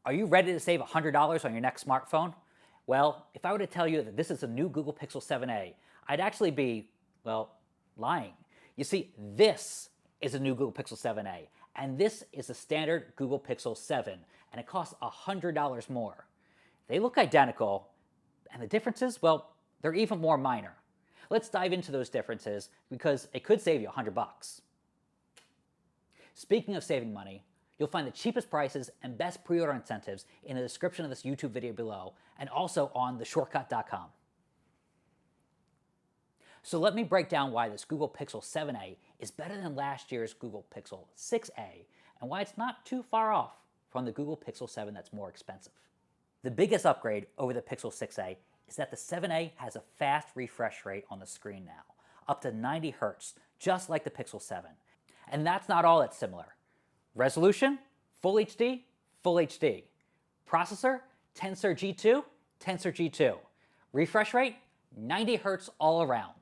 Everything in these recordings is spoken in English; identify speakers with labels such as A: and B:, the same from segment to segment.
A: Are you ready to save $100 on your next smartphone? Well, if I were to tell you that this is a new Google Pixel 7a, I'd actually be, well, lying. You see, this is a new Google Pixel 7a, and this is a standard Google Pixel 7, and it costs $100 more. They look identical, and the differences, well, they're even more minor. Let's dive into those differences because it could save you $100. Speaking of saving money, you'll find the cheapest prices and best pre-order incentives in the description of this YouTube video below, and also on theshortcut.com. So let me break down why this Google Pixel 7a is better than last year's Google Pixel 6a, and why it's not too far off from the Google Pixel 7 that's more expensive. The biggest upgrade over the Pixel 6a is that the 7a has a fast refresh rate on the screen now, up to 90 Hz, just like the Pixel 7. And that's not all that's similar. Resolution, Full HD, Full HD. Processor, Tensor G2, Tensor G2. Refresh rate, 90 Hz all around.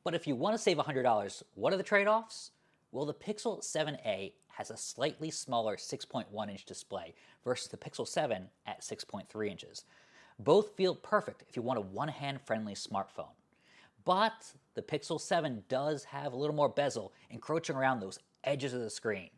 A: But if you want to save $100, what are the trade-offs? Well, the Pixel 7a has a slightly smaller 6.1-inch display versus the Pixel 7 at 6.3 inches. Both feel perfect if you want a one-hand friendly smartphone. But the Pixel 7 does have a little more bezel encroaching around those edges of the screen.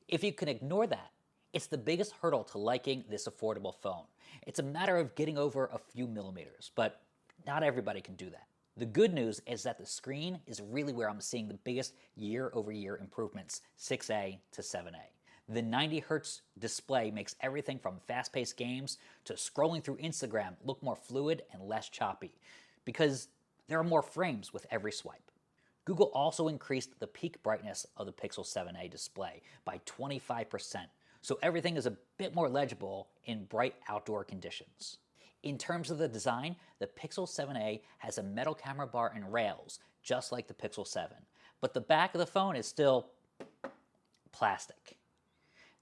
A: If you can ignore that, it's the biggest hurdle to liking this affordable phone. It's a matter of getting over a few millimeters, but not everybody can do that. The good news is that the screen is really where I'm seeing the biggest year-over-year improvements, 6a to 7a. The 90 Hz display makes everything from fast-paced games to scrolling through Instagram look more fluid and less choppy, because there are more frames with every swipe. Google also increased the peak brightness of the Pixel 7a display by 25%, so everything is a bit more legible in bright outdoor conditions. In terms of the design, the Pixel 7a has a metal camera bar and rails, just like the Pixel 7, but the back of the phone is still plastic.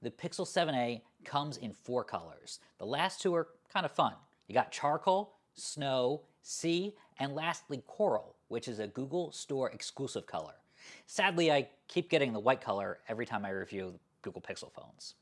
A: The Pixel 7a comes in 4 colors. The last 2 are kind of fun. You got charcoal, snow, sea, and lastly coral, which is a Google Store exclusive color. Sadly, I keep getting the white color every time I review Google Pixel phones.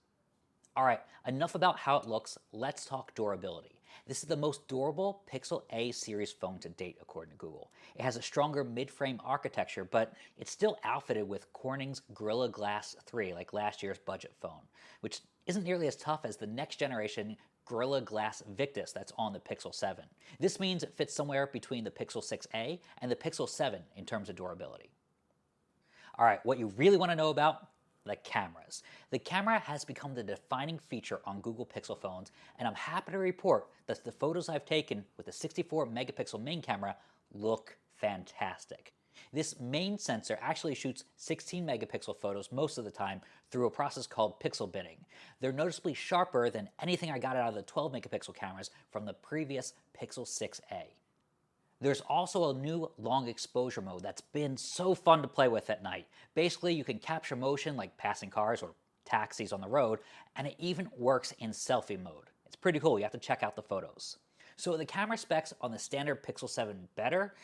A: All right, enough about how it looks, let's talk durability. This is the most durable Pixel A series phone to date, according to Google. It has a stronger mid-frame architecture, but it's still outfitted with Corning's Gorilla Glass 3, like last year's budget phone, which isn't nearly as tough as the next generation Gorilla Glass Victus that's on the Pixel 7. This means it fits somewhere between the Pixel 6a and the Pixel 7 in terms of durability. All right, what you really want to know about? The cameras. The camera has become the defining feature on Google Pixel phones, and I'm happy to report that the photos I've taken with the 64 megapixel main camera look fantastic. This main sensor actually shoots 16 megapixel photos most of the time through a process called pixel binning. They're noticeably sharper than anything I got out of the 12 megapixel cameras from the previous Pixel 6a. There's also a new long exposure mode that's been so fun to play with at night. Basically, you can capture motion like passing cars or taxis on the road, and it even works in selfie mode. It's pretty cool, you have to check out the photos. So are the camera specs on the standard Pixel 7 better?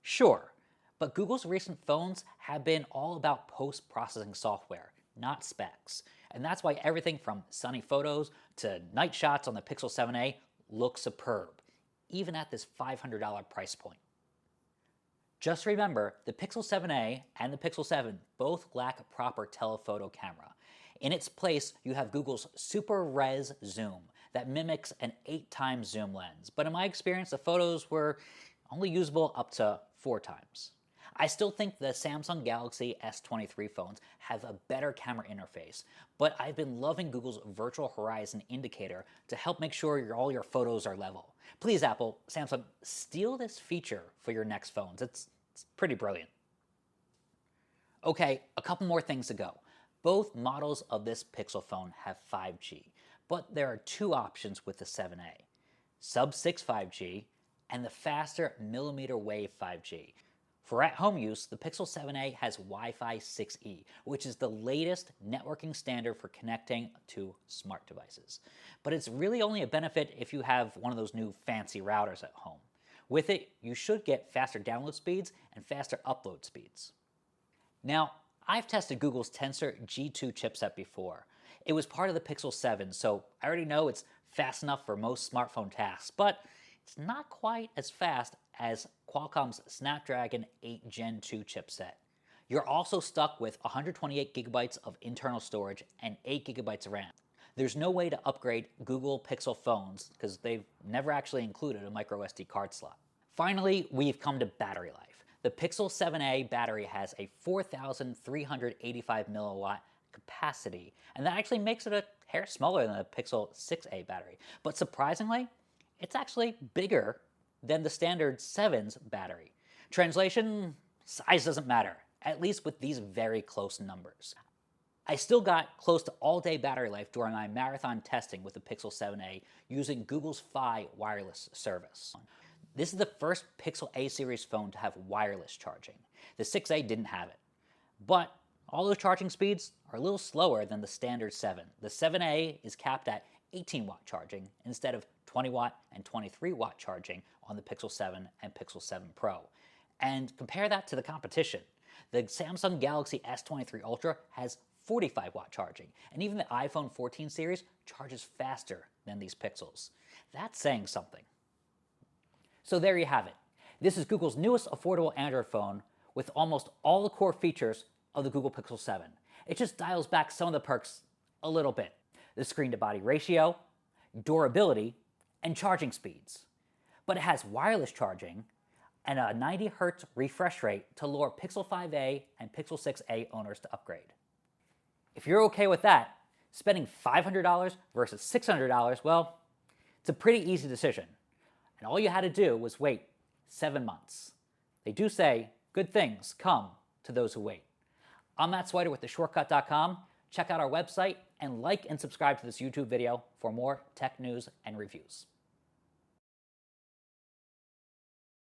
A: Sure, but Google's recent phones have been all about post-processing software, not specs. And that's why everything from sunny photos to night shots on the Pixel 7a look superb, even at this $500 price point. Just remember, the Pixel 7a and the Pixel 7 both lack a proper telephoto camera. In its place, you have Google's Super Res Zoom that mimics an 8x zoom lens, but in my experience, the photos were only usable up to 4 times. I still think the Samsung Galaxy S23 phones have a better camera interface, but I've been loving Google's Virtual Horizon indicator to help make sure all your photos are level. Please, Apple, Samsung, steal this feature for your next phones. It's pretty brilliant. Okay, a couple more things to go. Both models of this Pixel phone have 5G, but there are 2 options with the 7a. Sub-6 5G and the faster millimeter wave 5G. For at-home use, the Pixel 7a has Wi-Fi 6E, which is the latest networking standard for connecting to smart devices. But it's really only a benefit if you have one of those new fancy routers at home. With it, you should get faster download speeds and faster upload speeds. Now, I've tested Google's Tensor G2 chipset before. It was part of the Pixel 7, so I already know it's fast enough for most smartphone tasks, but it's not quite as fast as Qualcomm's Snapdragon 8 Gen 2 chipset. You're also stuck with 128 gigabytes of internal storage and 8 gigabytes of RAM. There's no way to upgrade Google Pixel phones because they've never actually included a micro SD card slot. Finally, we've come to battery life. The Pixel 7a battery has a 4,385 milliwatt capacity, and that actually makes it a hair smaller than the Pixel 6a battery. But surprisingly, it's actually bigger than the standard 7's battery. Translation, size doesn't matter, at least with these very close numbers. I still got close to all-day battery life during my marathon testing with the Pixel 7a using Google's Fi wireless service. This is the first Pixel A series phone to have wireless charging. The 6a didn't have it. But all those charging speeds are a little slower than the standard 7. The 7a is capped at 18-watt charging instead of 20-watt and 23-watt charging on the Pixel 7 and Pixel 7 Pro. And compare that to the competition. The Samsung Galaxy S23 Ultra has 45-watt charging, and even the iPhone 14 series charges faster than these Pixels. That's saying something. So there you have it. This is Google's newest affordable Android phone with almost all the core features of the Google Pixel 7. It just dials back some of the perks a little bit. The screen-to-body ratio, durability, and charging speeds. But it has wireless charging and a 90 Hz refresh rate to lure Pixel 5a and Pixel 6a owners to upgrade. If you're okay with that, spending $500 versus $600, well, it's a pretty easy decision. And all you had to do was wait 7 months. They do say good things come to those who wait. I'm Matt Swider with theshortcut.com. Check out our website and like and subscribe to this YouTube video for more tech news and reviews.